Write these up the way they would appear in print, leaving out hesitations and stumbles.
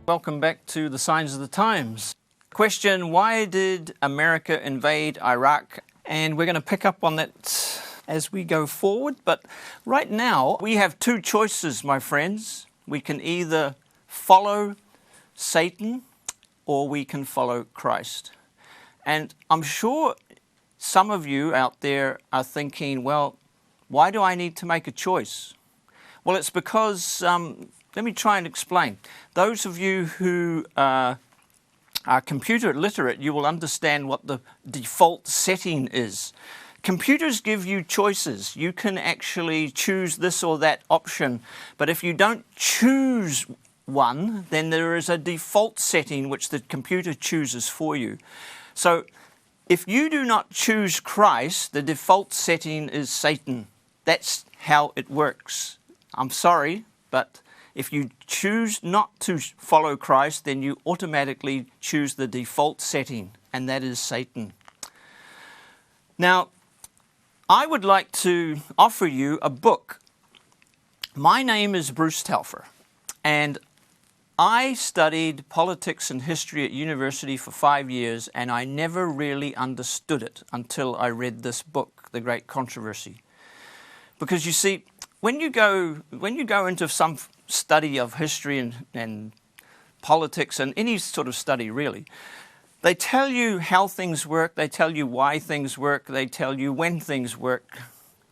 Welcome back to the Signs of the Times. Question, why did America invade Iraq? And we're going to pick up on that as we go forward. But right now, we have two choices, my friends. We can either follow Satan or we can follow Christ. And I'm sure some of you out there are thinking, well, why do I need to make a choice? Well, it's because, let me try and explain. Those of you who are computer literate, you will understand what the default setting is. Computers give you choices. You can actually choose this or that option, but if you don't choose one, then there is a default setting which the computer chooses for you. So if you do not choose Christ, the default setting is Satan. That's how it works. I'm sorry, but if you choose not to follow Christ, then you automatically choose the default setting, and that is Satan. Now, I would like to offer you a book. My name is Bruce Telfer, and I studied politics and history at university for 5 years, and I never really understood it until I read this book, The Great Controversy. Because you see, when you go into some study of history and politics and any sort of study really, they tell you how things work, they tell you why things work, they tell you when things work,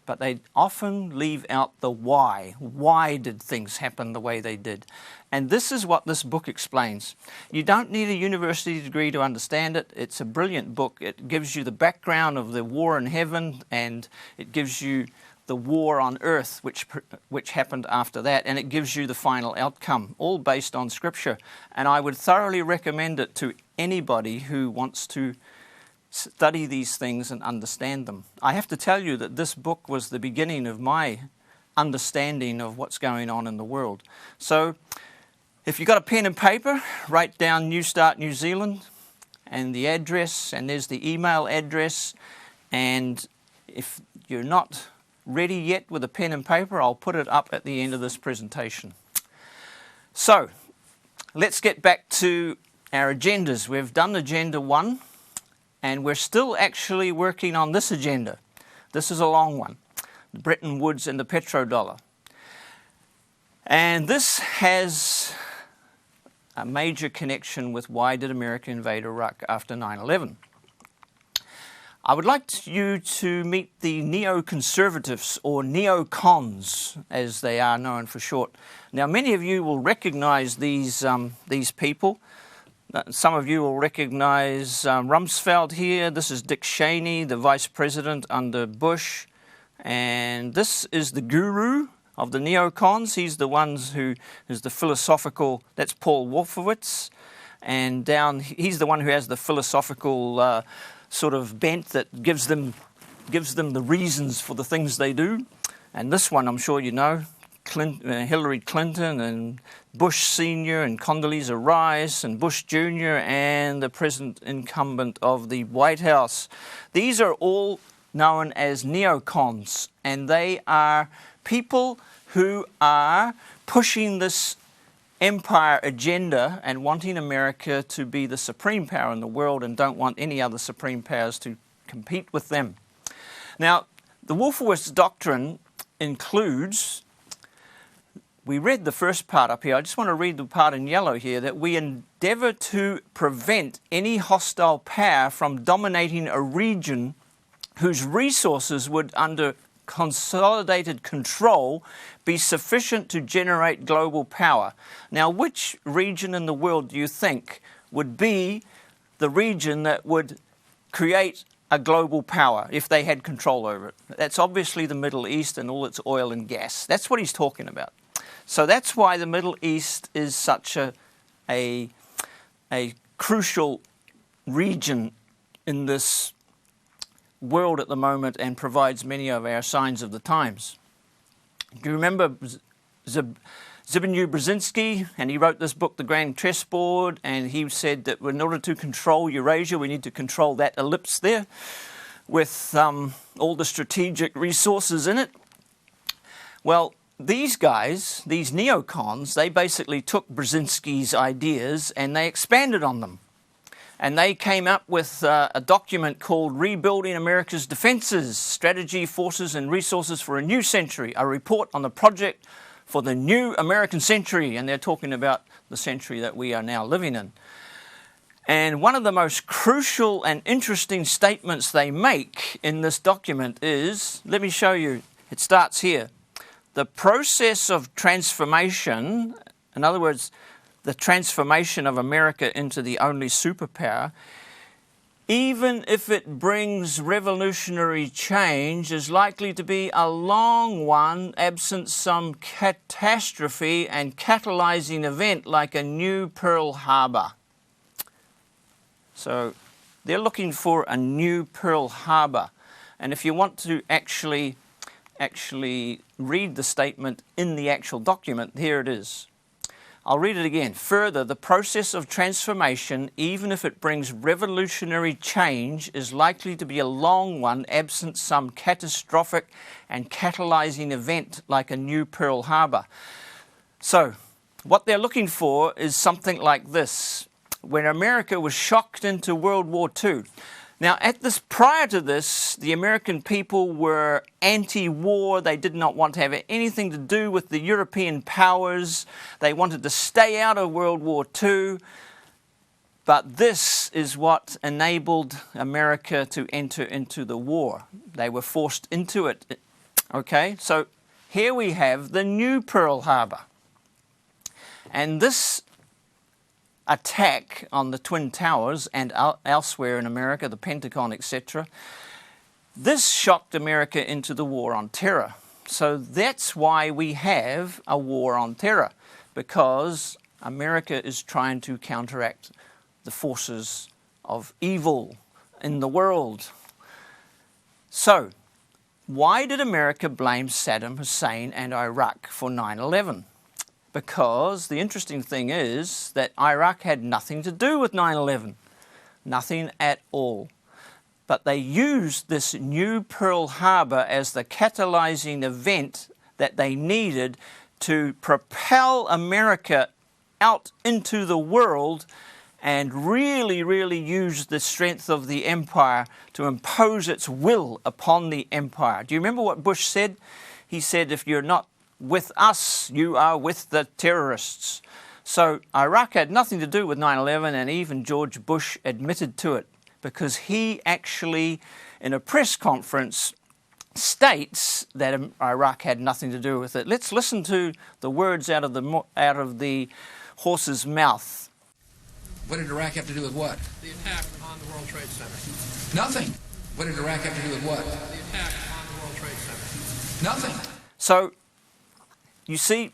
but they often leave out the why. Why did things happen the way they did? And this is what this book explains. You don't need a university degree to understand it. It's a brilliant book. It gives you the background of the war in heaven, and it gives you the war on earth, which happened after that, and it gives you the final outcome, all based on Scripture. And I would thoroughly recommend it to anybody who wants to study these things and understand them. I have to tell you that this book was the beginning of my understanding of what's going on in the world. So if you've got a pen and paper, write down New Start New Zealand and the address, and there's the email address. And if you're not ready yet with a pen and paper, I'll put it up at the end of this presentation. So let's get back to our agendas. We've done Agenda 1, and we're still actually working on this agenda. This is a long one, Bretton Woods and the Petro-Dollar. And this has a major connection with why did America invade Iraq after 9/11. I would like you to meet the neoconservatives, or neocons, as they are known for short. Now, many of you will recognize these people. Some of you will recognize Rumsfeld here. This is Dick Cheney, the vice president under Bush. And this is the guru of the neocons. He's the ones who is the philosophical, that's Paul Wolfowitz. And he's the one who has the philosophical sort of bent that gives them the reasons for the things they do. And this one, I'm sure you know, Hillary Clinton and Bush Sr. and Condoleezza Rice and Bush Jr. and the present incumbent of the White House. These are all known as neocons, and they are people who are pushing this empire agenda and wanting America to be the supreme power in the world and don't want any other supreme powers to compete with them. Now, the Wolfowitz doctrine includes, we read the first part up here, I just want to read the part in yellow here, that we endeavor to prevent any hostile power from dominating a region whose resources would, under consolidated control, be sufficient to generate global power. Now, which region in the world do you think would be the region that would create a global power if they had control over it? That's obviously the Middle East and all its oil and gas. That's what he's talking about. So that's why the Middle East is such a crucial region in this world at the moment and provides many of our signs of the times. Do you remember Zbigniew Brzezinski? And he wrote this book, The Grand Chessboard, and he said that in order to control Eurasia, we need to control that ellipse there with all the strategic resources in it. Well, these guys, these neocons, they basically took Brzezinski's ideas and they expanded on them. And they came up with a document called Rebuilding America's Defenses, Strategy, Forces and Resources for a New Century, a report on the project for the new American century. And they're talking about the century that we are now living in. And one of the most crucial and interesting statements they make in this document is, let me show you, it starts here. The process of transformation, in other words, the transformation of America into the only superpower, even if it brings revolutionary change, is likely to be a long one, absent some catastrophe and catalyzing event like a new Pearl Harbor. So they're looking for a new Pearl Harbor. And if you want to actually read the statement in the actual document, here it is. I'll read it again. Further, the process of transformation, even if it brings revolutionary change, is likely to be a long one, absent some catastrophic and catalyzing event like a new Pearl Harbor. So what they're looking for is something like this. When America was shocked into World War II. Now, prior to this, the American people were anti-war. They did not want to have anything to do with the European powers. They wanted to stay out of World War II. But this is what enabled America to enter into the war. They were forced into it. Okay, so here we have the new Pearl Harbor. And this attack on the Twin Towers and elsewhere in America, the Pentagon, etc. This shocked America into the war on terror. So that's why we have a war on terror, because America is trying to counteract the forces of evil in the world. So, why did America blame Saddam Hussein and Iraq for 9/11? Because the interesting thing is that Iraq had nothing to do with 9/11. Nothing at all. But they used this new Pearl Harbor as the catalyzing event that they needed to propel America out into the world and really, really use the strength of the empire to impose its will upon the empire. Do you remember what Bush said? He said, if you're not with us, you are with the terrorists. So Iraq had nothing to do with 9/11, and even George Bush admitted to it, because he actually, in a press conference, states that Iraq had nothing to do with it. Let's listen to the words out of the horse's mouth. What did Iraq have to do with what? The attack on the World Trade Center. Nothing. What did Iraq have to do with what? The attack on the World Trade Center. Nothing. So, you see,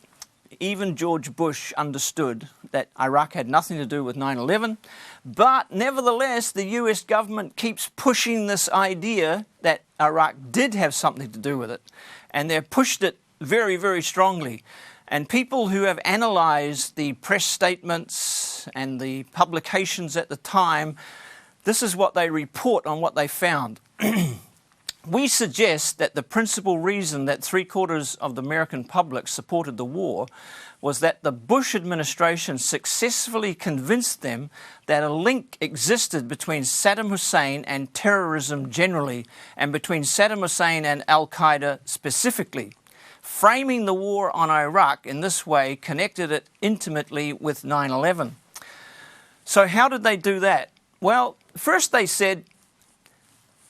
even George Bush understood that Iraq had nothing to do with 9/11, but nevertheless, the US government keeps pushing this idea that Iraq did have something to do with it, and they've pushed it very, very strongly. And people who have analyzed the press statements and the publications at the time, this is what they report on what they found. We suggest that the principal reason that 3/4 of the American public supported the war was that the Bush administration successfully convinced them that a link existed between Saddam Hussein and terrorism generally, and between Saddam Hussein and Al-Qaeda specifically. Framing the war on Iraq in this way connected it intimately with 9/11. So how did they do that? Well, first they said,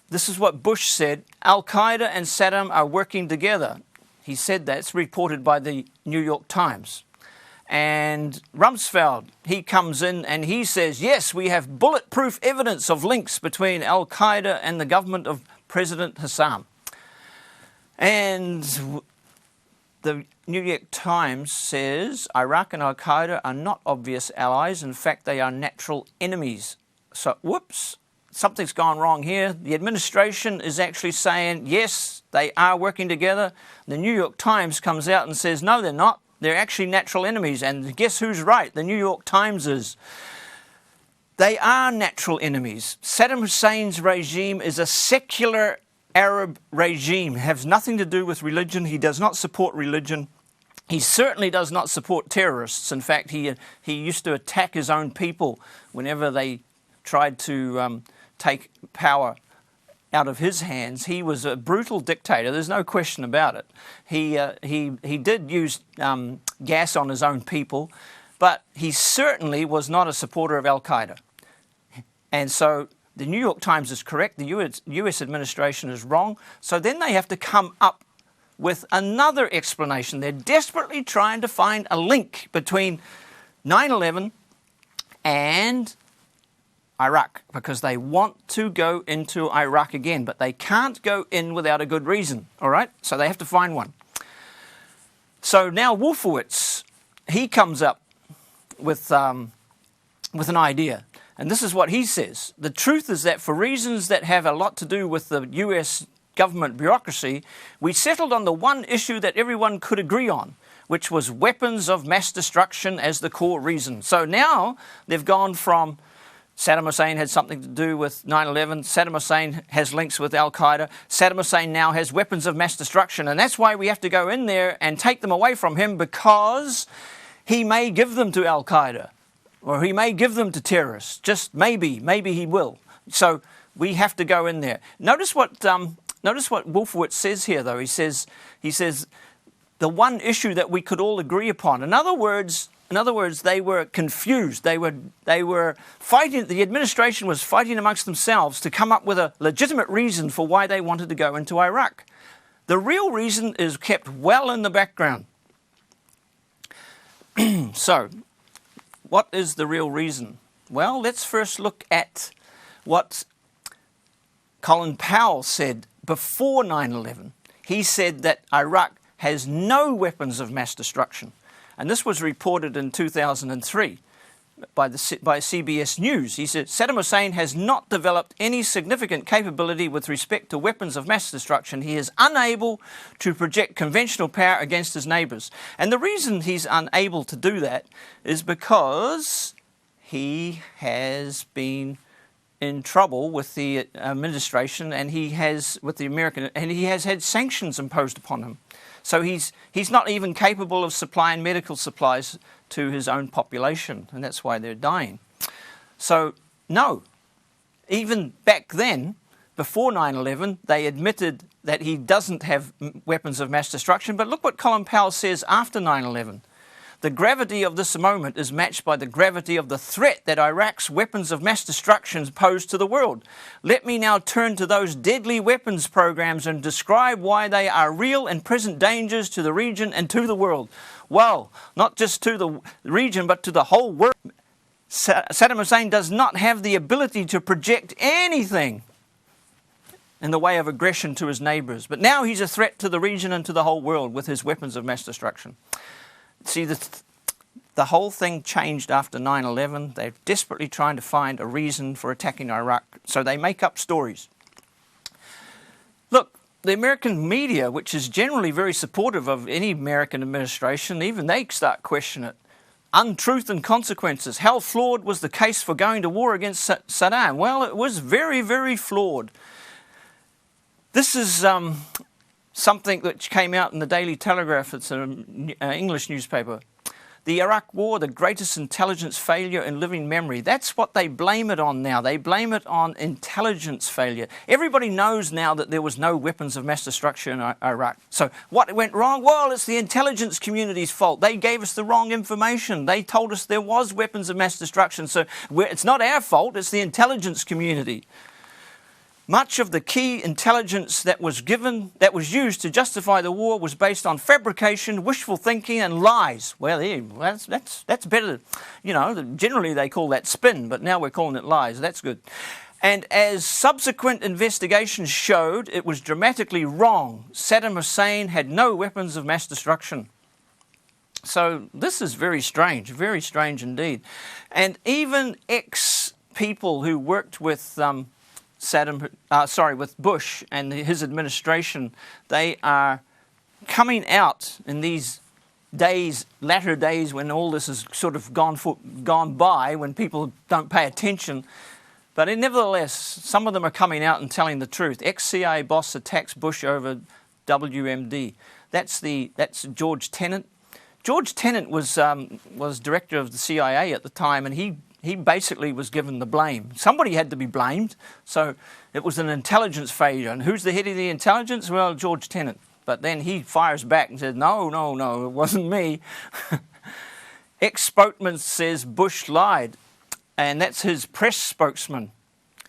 this is what Bush said, Al-Qaeda and Saddam are working together. He said that. It's reported by the New York Times. And Rumsfeld, he comes in and he says, yes, we have bulletproof evidence of links between Al-Qaeda and the government of President Hassan. And the New York Times says Iraq and Al-Qaeda are not obvious allies. In fact, they are natural enemies. So, whoops. Something's gone wrong here. The administration is actually saying, yes, they are working together. The New York Times comes out and says, no, they're not. They're actually natural enemies. And guess who's right? The New York Times is. They are natural enemies. Saddam Hussein's regime is a secular Arab regime. It has nothing to do with religion. He does not support religion. He certainly does not support terrorists. In fact, he used to attack his own people whenever they tried to take power out of his hands. He was a brutal dictator. There's no question about it. He did use gas on his own people, but he certainly was not a supporter of Al-Qaeda. And so the New York Times is correct. The US administration is wrong. So then they have to come up with another explanation. They're desperately trying to find a link between 9/11 and Iraq, because they want to go into Iraq again, but they can't go in without a good reason, all right? So they have to find one. So now Wolfowitz, he comes up with an idea, and this is what he says. The truth is that for reasons that have a lot to do with the US government bureaucracy, we settled on the one issue that everyone could agree on, which was weapons of mass destruction as the core reason. So now they've gone from Saddam Hussein had something to do with 9/11. Saddam Hussein has links with Al-Qaeda. Saddam Hussein now has weapons of mass destruction, and that's why we have to go in there and take them away from him, because he may give them to Al-Qaeda, or he may give them to terrorists. Just maybe he will. So we have to go in there. Notice what Wolfowitz says here, though. He says the one issue that we could all agree upon. In other words, they were confused. They were fighting. The administration was fighting amongst themselves to come up with a legitimate reason for why they wanted to go into Iraq. The real reason is kept well in the background. So, what is the real reason? Well, let's first look at what Colin Powell said before 9/11. He said that Iraq has no weapons of mass destruction. And this was reported in 2003 by CBS News. He said, Saddam Hussein has not developed any significant capability with respect to weapons of mass destruction. He is unable to project conventional power against his neighbors. And the reason he's unable to do that is because he has been in trouble with the administration, and he has had sanctions imposed upon him. So he's not even capable of supplying medical supplies to his own population, and that's why they're dying. So, no. Even back then, before 9/11, they admitted that he doesn't have weapons of mass destruction. But look what Colin Powell says after 9/11. The gravity of this moment is matched by the gravity of the threat that Iraq's weapons of mass destruction pose to the world. Let me now turn to those deadly weapons programs and describe why they are real and present dangers to the region and to the world. Well, not just to the region, but to the whole world. Saddam Hussein does not have the ability to project anything in the way of aggression to his neighbors. But now he's a threat to the region and to the whole world with his weapons of mass destruction. See, the whole thing changed after 9/11. They're desperately trying to find a reason for attacking Iraq, so they make up stories. Look, the American media, which is generally very supportive of any American administration, even they start questioning it. Untruth and consequences. How flawed was the case for going to war against Saddam? Well, it was very, very flawed. This is something that came out in the Daily Telegraph. It's an English newspaper. The Iraq War, the greatest intelligence failure in living memory. That's what they blame it on now. They blame it on intelligence failure. Everybody knows now that there was no weapons of mass destruction in Iraq. So what went wrong? Well, it's the intelligence community's fault. They gave us the wrong information. They told us there was weapons of mass destruction. So it's not our fault, it's the intelligence community. Much of the key intelligence that was used to justify the war was based on fabrication, wishful thinking, and lies. Well, that's better. You know, generally they call that spin, but now we're calling it lies. That's good. And as subsequent investigations showed, it was dramatically wrong. Saddam Hussein had no weapons of mass destruction. So this is very strange indeed. And even ex-people who worked with with Bush and his administration, they are coming out in these latter days when all this has sort of gone by, when people don't pay attention. But nevertheless, some of them are coming out and telling the truth. Ex-CIA boss attacks Bush over WMD. That's George Tenet, George Tenet was director of the CIA at the time, and he basically was given the blame. Somebody had to be blamed, so it was an intelligence failure. And who's the head of the intelligence? Well, George Tenet. But then he fires back and says, no, it wasn't me. Ex-spokesman says Bush lied, and that's his press spokesman.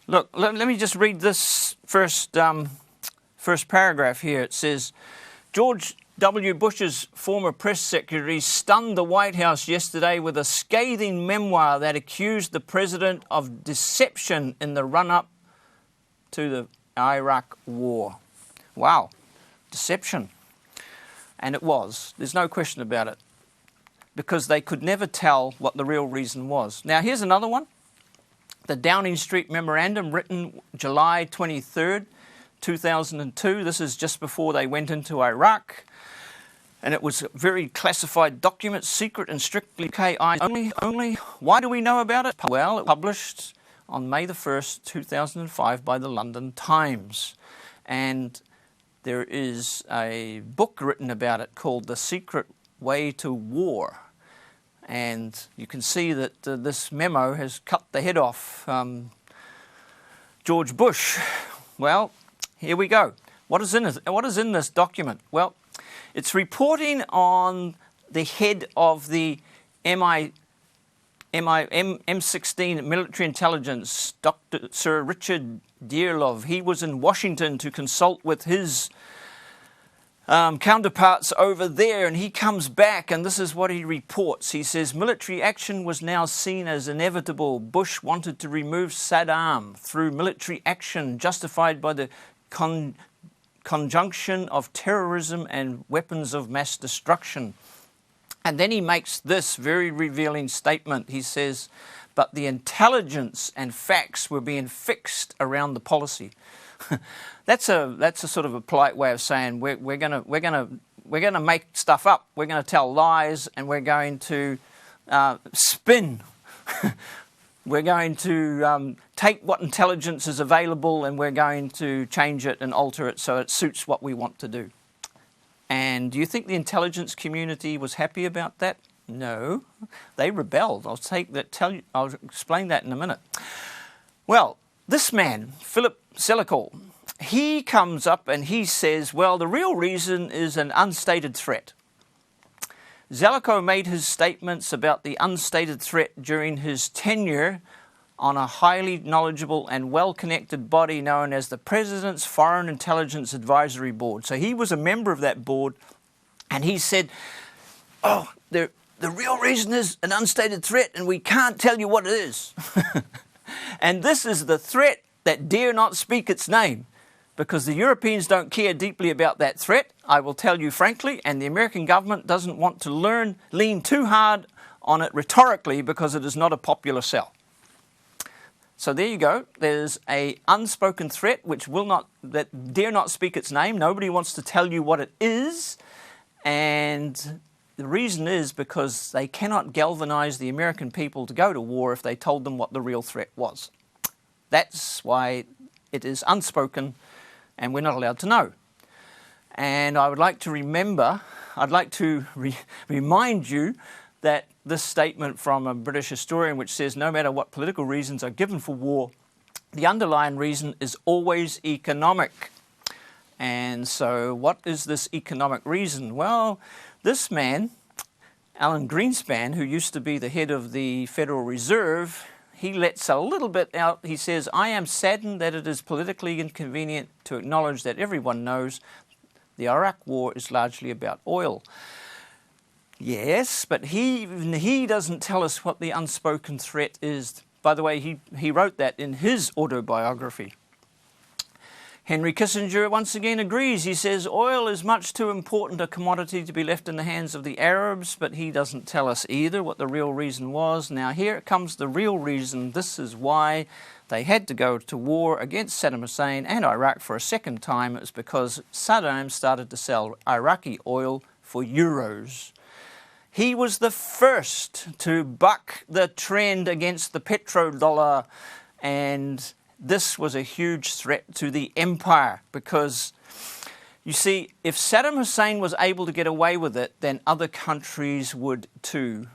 Look, let me just read this first paragraph here. It says, George W. Bush's former press secretary stunned the White House yesterday with a scathing memoir that accused the president of deception in the run-up to the Iraq war. Wow, deception. And it was. There's no question about it. Because they could never tell what the real reason was. Now, here's another one. The Downing Street Memorandum, written July 23rd, 2002. This is just before they went into Iraq. And it was a very classified document, secret and strictly KI only. Why do we know about it? Well, it was published on May the 1st, 2005 by the London Times. And there is a book written about it called The Secret Way to War. And you can see that this memo has cut the head off George Bush. Well, here we go. What is in this document? Well, it's reporting on the head of the M16 military intelligence, Dr. Sir Richard Dearlove. He was in Washington to consult with his counterparts over there, and he comes back, and this is what he reports. He says, military action was now seen as inevitable. Bush wanted to remove Saddam through military action justified by the conjunction of terrorism and weapons of mass destruction. And then he makes this very revealing statement. He says, but the intelligence and facts were being fixed around the policy. That's a sort of a polite way of saying we're gonna make stuff up. We're going to tell lies, and we're going to spin. We're going to take what intelligence is available, and we're going to change it and alter it so it suits what we want to do. And do you think the intelligence community was happy about that? No, they rebelled. I'll explain that in a minute. Well, this man, Philip Zelikow, he comes up and he says, well, the real reason is an unstated threat. Zelikow made his statements about the unstated threat during his tenure on a highly knowledgeable and well-connected body known as the President's Foreign Intelligence Advisory Board. So he was a member of that board, and he said, oh, the real reason is an unstated threat, and we can't tell you what it is. And this is the threat that dare not speak its name, because the Europeans don't care deeply about that threat, I will tell you frankly, and the American government doesn't want to lean too hard on it rhetorically because it is not a popular sell. So there you go. There's an unspoken threat that dare not speak its name. Nobody wants to tell you what it is, and the reason is because they cannot galvanize the American people to go to war if they told them what the real threat was. That's why it is unspoken, and we're not allowed to know. And I would like to remind you that this statement from a British historian which says no matter what political reasons are given for war, the underlying reason is always economic. And so what is this economic reason? Well, this man, Alan Greenspan, who used to be the head of the Federal Reserve, he lets a little bit out. He says, I am saddened that it is politically inconvenient to acknowledge that everyone knows the Iraq war is largely about oil. Yes, but he doesn't tell us what the unspoken threat is. By the way, he wrote that in his autobiography. Henry Kissinger once again agrees. He says oil is much too important a commodity to be left in the hands of the Arabs, but he doesn't tell us either what the real reason was. Now here comes the real reason. This is why they had to go to war against Saddam Hussein and Iraq for a second time. It was because Saddam started to sell Iraqi oil for euros. He was the first to buck the trend against the Petro-Dollar, and this was a huge threat to the empire because You see, if Saddam Hussein was able to get away with it, then other countries would too.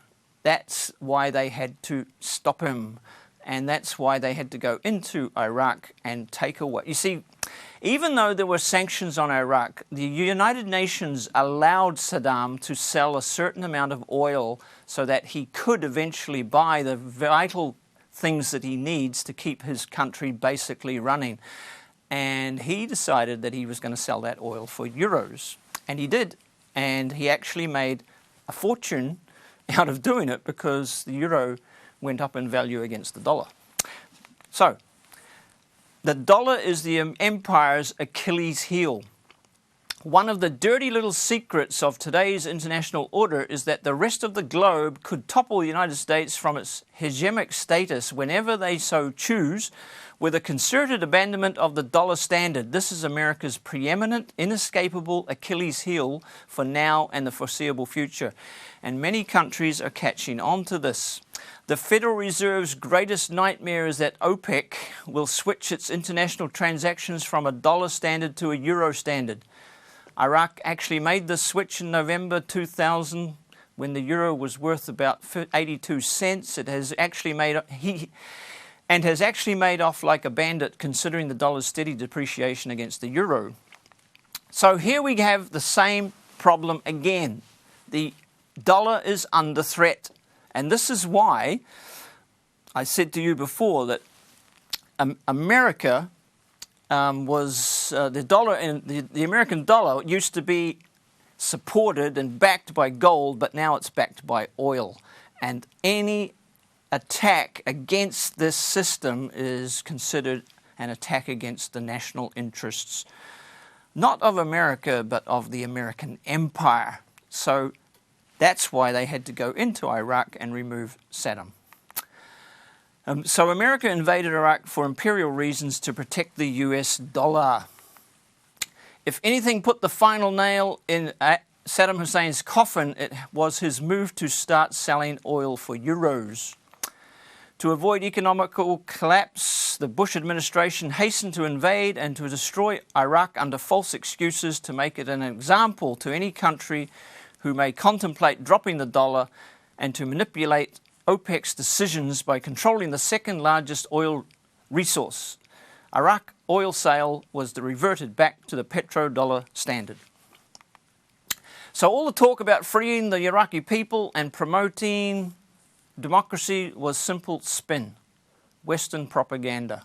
That's why they had to stop him. And that's why they had to go into Iraq and take away. You see, even though there were sanctions on Iraq, the United Nations allowed Saddam to sell a certain amount of oil so that he could eventually buy the vital things that he needs to keep his country basically running. And he decided that he was going to sell that oil for euros. And he did. And he actually made a fortune out of doing it because the euro went up in value against the dollar. So, the dollar is the empire's Achilles heel. One of the dirty little secrets of today's international order is that the rest of the globe could topple the United States from its hegemonic status whenever they so choose, with a concerted abandonment of the dollar standard. This is America's preeminent, inescapable Achilles heel for now and the foreseeable future. And many countries are catching on to this. The Federal Reserve's greatest nightmare is that OPEC will switch its international transactions from a dollar standard to a euro standard. Iraq actually made this switch in November 2000 when the euro was worth about 82 cents. It has actually made off like a bandit considering the dollar's steady depreciation against the euro. So here we have the same problem again. The dollar is under threat. And this is why I said to you before that America was the dollar, and the American dollar used to be supported and backed by gold, but now it's backed by oil. And any attack against this system is considered an attack against the national interests, not of America, but of the American empire. So that's why they had to go into Iraq and remove Saddam. So America invaded Iraq for imperial reasons to protect the US dollar. If anything put the final nail in Saddam Hussein's coffin, it was his move to start selling oil for euros. To avoid economical collapse, the Bush administration hastened to invade and to destroy Iraq under false excuses to make it an example to any country who may contemplate dropping the dollar, and to manipulate OPEC's decisions by controlling the second largest oil resource. Iraq oil sale was reverted back to the Petro-Dollar standard. So all the talk about freeing the Iraqi people and promoting democracy was simple spin, Western propaganda.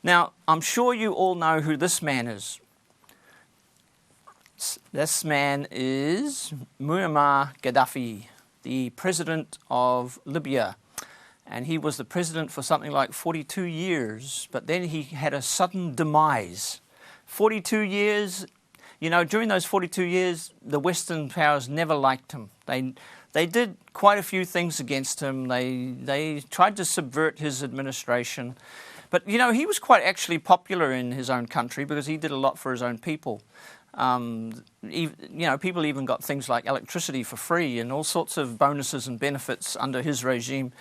Now, I'm sure you all know who this man is. This man is Muammar Gaddafi, the president of Libya. And he was the president for something like 42 years, but then he had a sudden demise. 42 years, you know, during those 42 years, the Western powers never liked him. They did quite a few things against him. They tried to subvert his administration. But, you know, he was quite actually popular in his own country because he did a lot for his own people. You know, people even got things like electricity for free and all sorts of bonuses and benefits under his regime.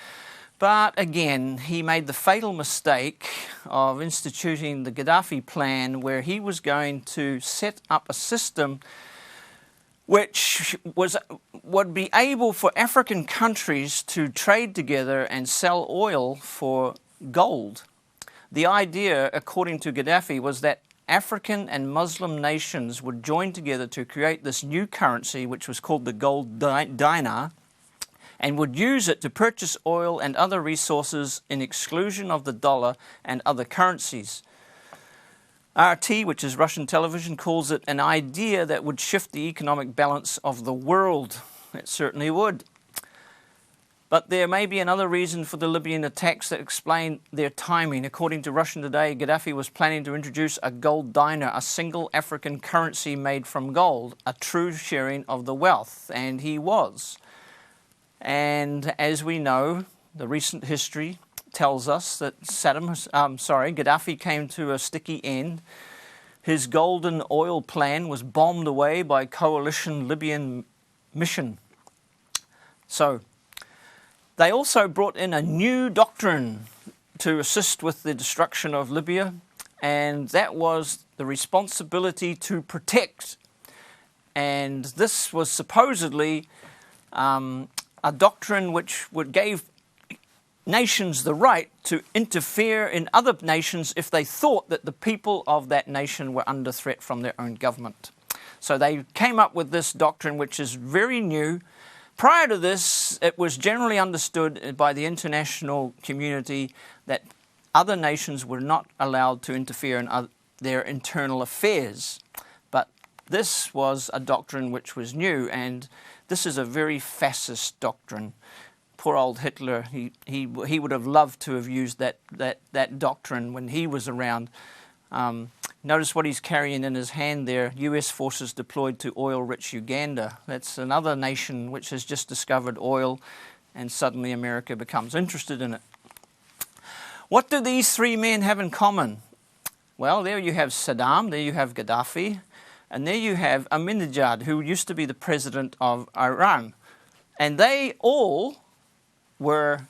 But again, he made the fatal mistake of instituting the Gaddafi plan, where he was going to set up a system which would be able for African countries to trade together and sell oil for gold. The idea, according to Gaddafi, was that African and Muslim nations would join together to create this new currency, which was called the gold dinar, and would use it to purchase oil and other resources in exclusion of the dollar and other currencies. RT, which is Russian television, calls it an idea that would shift the economic balance of the world. It certainly would. But there may be another reason for the Libyan attacks that explain their timing. According to Russian Today, Gaddafi was planning to introduce a gold dinar, a single African currency made from gold, a true sharing of the wealth, and he was. And as we know, the recent history tells us that Gaddafi came to a sticky end. His golden oil plan was bombed away by coalition Libyan mission. So they also brought in a new doctrine to assist with the destruction of Libya, and that was the responsibility to protect. And this was supposedly a doctrine which gave nations the right to interfere in other nations if they thought that the people of that nation were under threat from their own government. So they came up with this doctrine, which is very new. Prior to this, it was generally understood by the international community that other nations were not allowed to interfere in their internal affairs. But this was a doctrine which was new, and this is a very fascist doctrine. Poor old Hitler, he would have loved to have used that doctrine when he was around. Notice what he's carrying in his hand there. US forces deployed to oil-rich Uganda. That's another nation which has just discovered oil, and suddenly America becomes interested in it. What do these three men have in common? Well, there you have Saddam, there you have Gaddafi, and there you have Ahmadinejad, who used to be the president of Iran. And they all were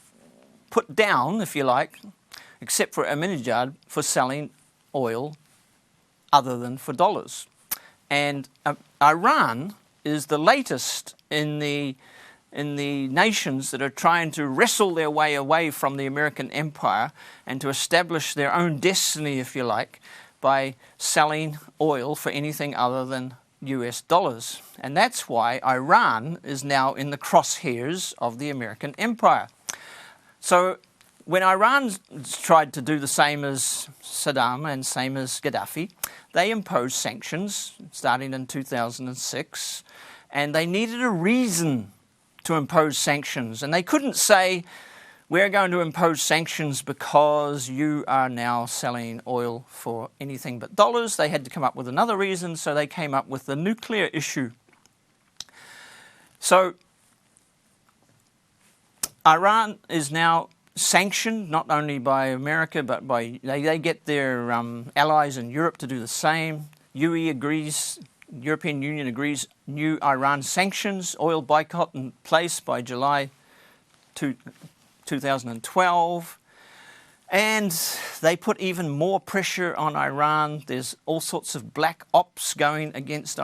put down, if you like, except for Ahmadinejad, for selling oil other than for dollars. And Iran is the latest in the nations that are trying to wrestle their way away from the American empire and to establish their own destiny, if you like, by selling oil for anything other than US dollars. And that's why Iran is now in the crosshairs of the American empire. So when Iran tried to do the same as Saddam and same as Gaddafi, they imposed sanctions starting in 2006, and they needed a reason to impose sanctions. And they couldn't say, we're going to impose sanctions because you are now selling oil for anything but dollars. They had to come up with another reason, so they came up with the nuclear issue. So Iran is now sanctioned not only by America, but by they get their allies in Europe to do the same. UE agrees, European Union agrees, new Iran sanctions, oil boycott in place by July 2012. And they put even more pressure on Iran. There's all sorts of black ops going against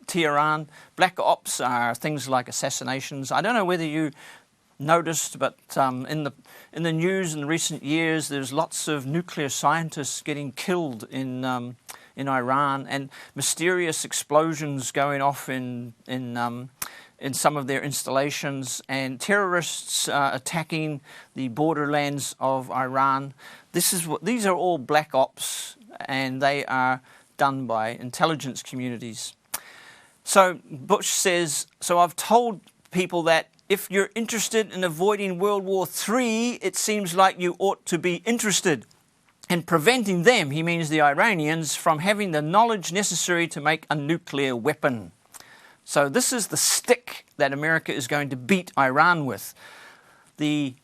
Tehran. Black ops are things like assassinations. I don't know whether you noticed, but in the news in recent years, there's lots of nuclear scientists getting killed in Iran, and mysterious explosions going off in some of their installations, and terrorists attacking the borderlands of Iran. These are all black ops, and they are done by intelligence communities. So Bush says, so I've told people that if you're interested in avoiding World War III, it seems like you ought to be interested in preventing them, he means the Iranians, from having the knowledge necessary to make a nuclear weapon. So this is the stick that America is going to beat Iran with. The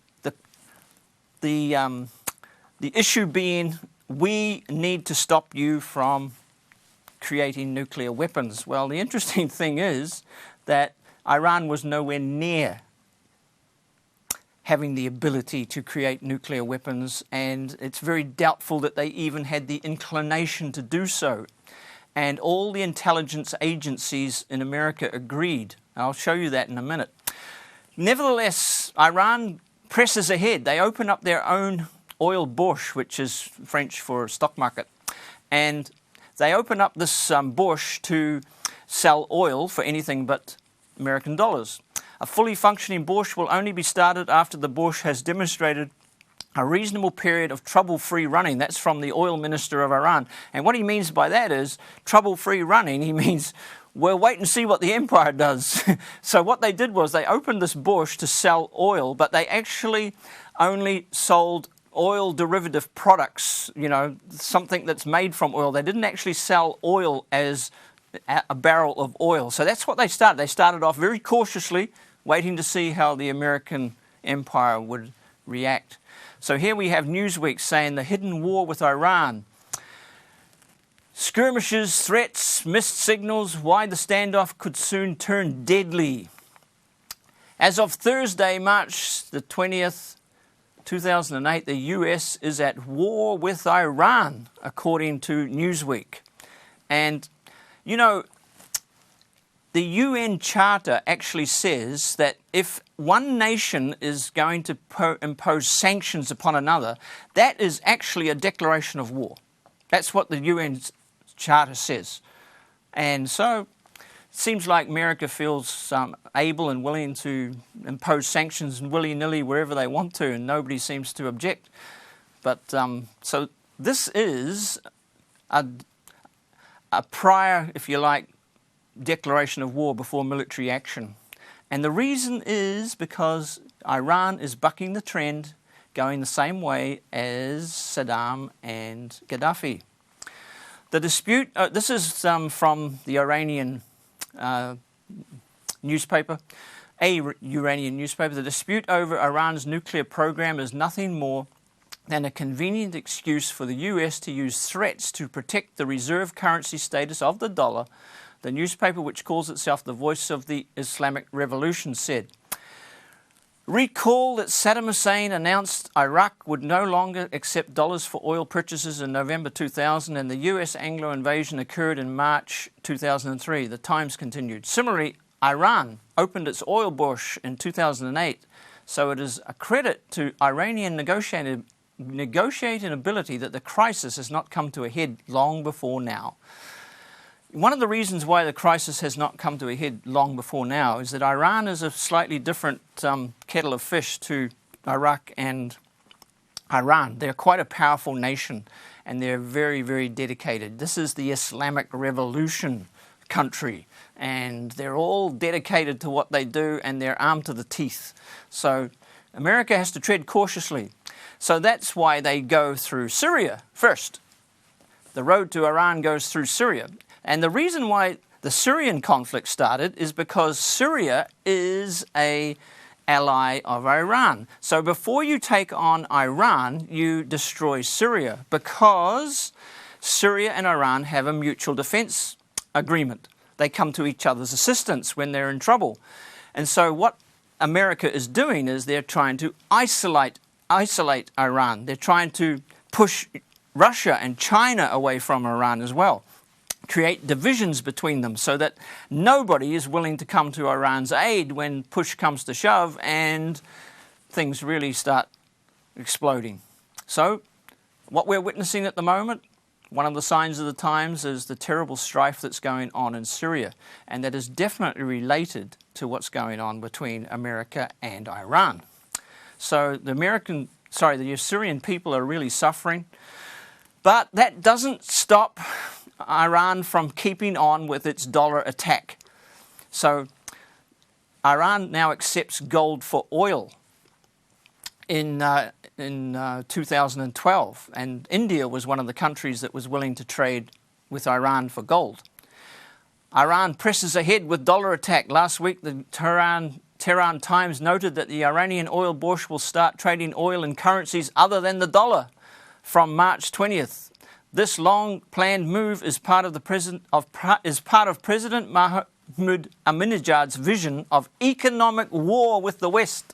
issue being, we need to stop you from creating nuclear weapons. Well, the interesting thing is that Iran was nowhere near having the ability to create nuclear weapons, and it's very doubtful that they even had the inclination to do so. And all the intelligence agencies in America agreed. I'll show you that in a minute. Nevertheless, Iran presses ahead. They open up their own oil bourse, which is French for stock market, and they open up this bourse to sell oil for anything but American dollars. A fully functioning bourse will only be started after the bourse has demonstrated a reasonable period of trouble-free running. That's from the oil minister of Iran. And what he means by that is trouble-free running. He means we'll wait and see what the empire does. So what they did was they opened this bourse to sell oil, but they actually only sold oil derivative products, something that's made from oil. They didn't actually sell oil as a barrel of oil. So that's what they started. They started off very cautiously, waiting to see how the American empire would react. So here we have Newsweek saying the hidden war with Iran. Skirmishes, threats, missed signals, why the standoff could soon turn deadly. As of Thursday, March the 20th, 2008, the US is at war with Iran, according to Newsweek. And, you know, the UN Charter actually says that if one nation is going to impose sanctions upon another, that is actually a declaration of war. That's what the UN Charter says. And so it seems like America feels able and willing to impose sanctions willy-nilly wherever they want to, and nobody seems to object. But so this is a prior, if you like, declaration of war before military action. And the reason is because Iran is bucking the trend, going the same way as Saddam and Gaddafi. The dispute, this is from the Iranian newspaper, a Iranian newspaper. The dispute over Iran's nuclear program is nothing more than a convenient excuse for the US to use threats to protect the reserve currency status of the dollar. The newspaper, which calls itself the Voice of the Islamic Revolution, said, "Recall that Saddam Hussein announced Iraq would no longer accept dollars for oil purchases in November 2000, and the US Anglo invasion occurred in March 2003. The Times continued. Similarly, Iran opened its oil bush in 2008, so it is a credit to Iranian negotiating ability that the crisis has not come to a head long before now." One of the reasons why the crisis has not come to a head long before now is that Iran is a slightly different kettle of fish to Iraq and Iran. They're quite a powerful nation, and they're very, very dedicated. This is the Islamic Revolution country, and they're all dedicated to what they do, and they're armed to the teeth. So America has to tread cautiously. So that's why they go through Syria first. The road to Iran goes through Syria. And the reason why the Syrian conflict started is because Syria is an ally of Iran. So before you take on Iran, you destroy Syria, because Syria and Iran have a mutual defense agreement. They come to each other's assistance when they're in trouble. And so what America is doing is they're trying to isolate Iran. They're trying to push Russia and China away from Iran as well. Create divisions between them so that nobody is willing to come to Iran's aid when push comes to shove and things really start exploding. So what we're witnessing at the moment, one of the signs of the times, is the terrible strife that's going on in Syria, and that is definitely related to what's going on between America and Iran. So the Syrian people are really suffering, but that doesn't stop Iran from keeping on with its dollar attack. So Iran now accepts gold for oil in 2012, and India was one of the countries that was willing to trade with Iran for gold. Iran presses ahead with dollar attack. Last week, the Tehran Times noted that the Iranian oil bush will start trading oil in currencies other than the dollar from March 20th. This long-planned move is part of President Mahmoud Ahmadinejad's vision of economic war with the West.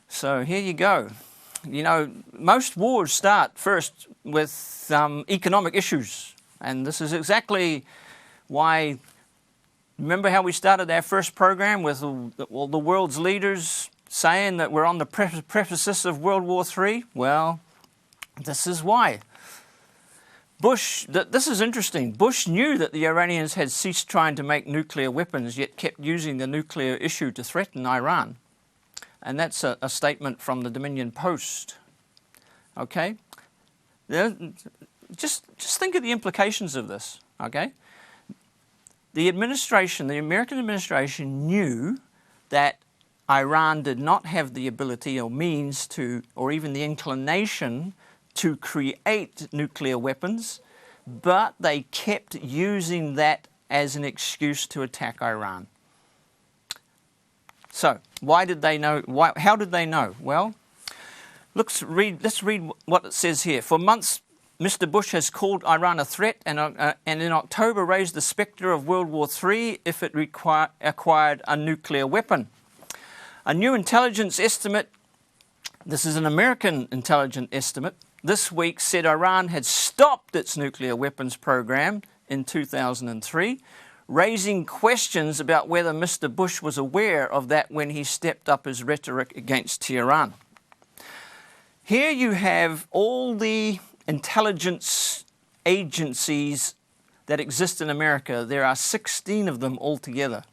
So here you go. You know, most wars start first with economic issues, and this is exactly why. Remember how we started our first program with all the world's leaders saying that we're on the precipice of World War III? Well, this is why. This is interesting. Bush knew that the Iranians had ceased trying to make nuclear weapons, yet kept using the nuclear issue to threaten Iran. And that's a statement from the Dominion Post. Okay? Just think of the implications of this. Okay? The American administration knew that Iran did not have the ability or means to, or even the inclination to create nuclear weapons, but they kept using that as an excuse to attack Iran. So, why did they know? How did they know? Well, let's read what it says here. For months, Mr. Bush has called Iran a threat, and in October raised the spectre of World War III if it acquired a nuclear weapon. A new intelligence estimate This is an American intelligence estimate. This week said Iran had stopped its nuclear weapons program in 2003, raising questions about whether Mr. Bush was aware of that when he stepped up his rhetoric against Tehran. Here you have all the intelligence agencies that exist in America. There are 16 of them altogether.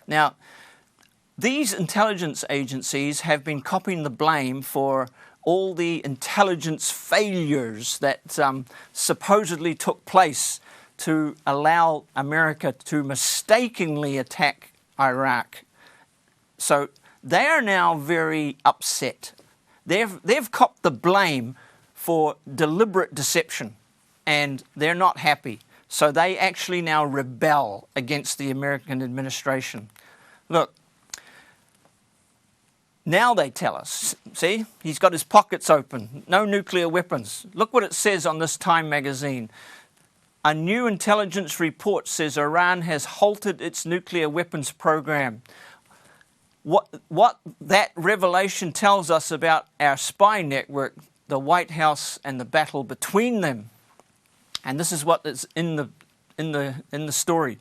Now, these intelligence agencies have been copying the blame for all the intelligence failures that supposedly took place to allow America to mistakenly attack Iraq. So they are now very upset. They've copped the blame for deliberate deception, and they're not happy. So they actually now rebel against the American administration. Look, now they tell us, see, he's got his pockets open, no nuclear weapons. Look what it says on this Time magazine. A new intelligence report says Iran has halted its nuclear weapons program. What that revelation tells us about our spy network, the White House and the battle between them. And this is what is in the story.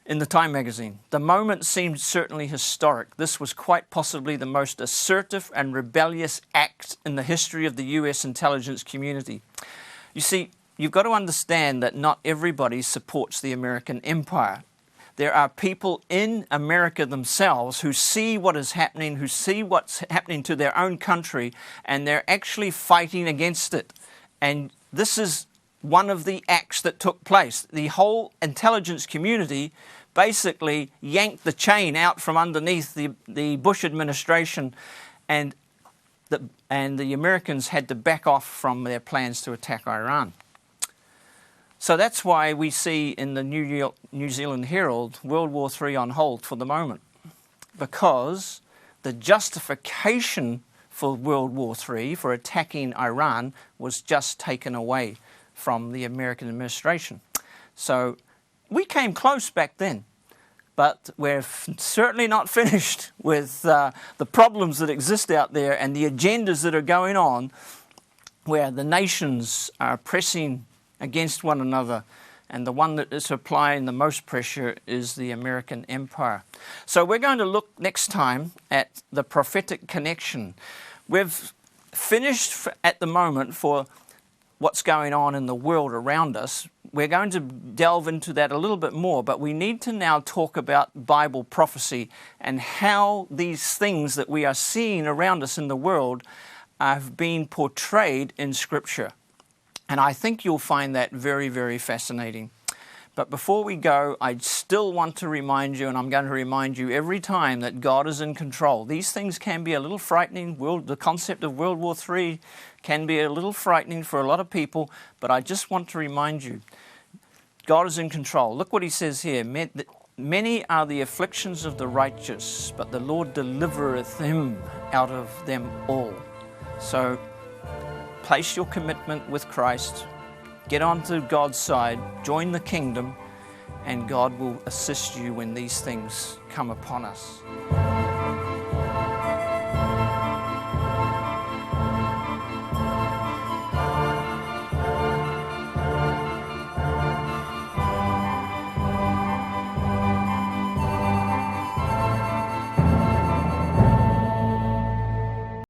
In the Time magazine. The moment seemed certainly historic. This was quite possibly the most assertive and rebellious act in the history of the US intelligence community. You see, you've got to understand that not everybody supports the American empire. There are people in America themselves who see what is happening, who see what's happening to their own country, and they're actually fighting against it. And this is one of the acts that took place. The whole intelligence community basically yanked the chain out from underneath the Bush administration, and the Americans had to back off from their plans to attack Iran. So that's why we see in the New Zealand Herald World War III on hold for the moment, because the justification for World War III, for attacking Iran, was just taken away from the American administration. So we came close back then, but we're certainly not finished with the problems that exist out there and the agendas that are going on, where the nations are pressing against one another, and the one that is applying the most pressure is the American empire. So we're going to look next time at the prophetic connection. We've finished at the moment for what's going on in the world around us. We're going to delve into that a little bit more, but we need to now talk about Bible prophecy and how these things that we are seeing around us in the world have been portrayed in Scripture. And I think you'll find that very, very fascinating. But before we go, I still want to remind you, and I'm going to remind you every time, that God is in control. These things can be a little frightening. The concept of World War III can be a little frightening for a lot of people, but I just want to remind you, God is in control. Look what he says here. Many are the afflictions of the righteous, but the Lord delivereth him out of them all. So place your commitment with Christ. Get onto God's side, join the kingdom, and God will assist you when these things come upon us.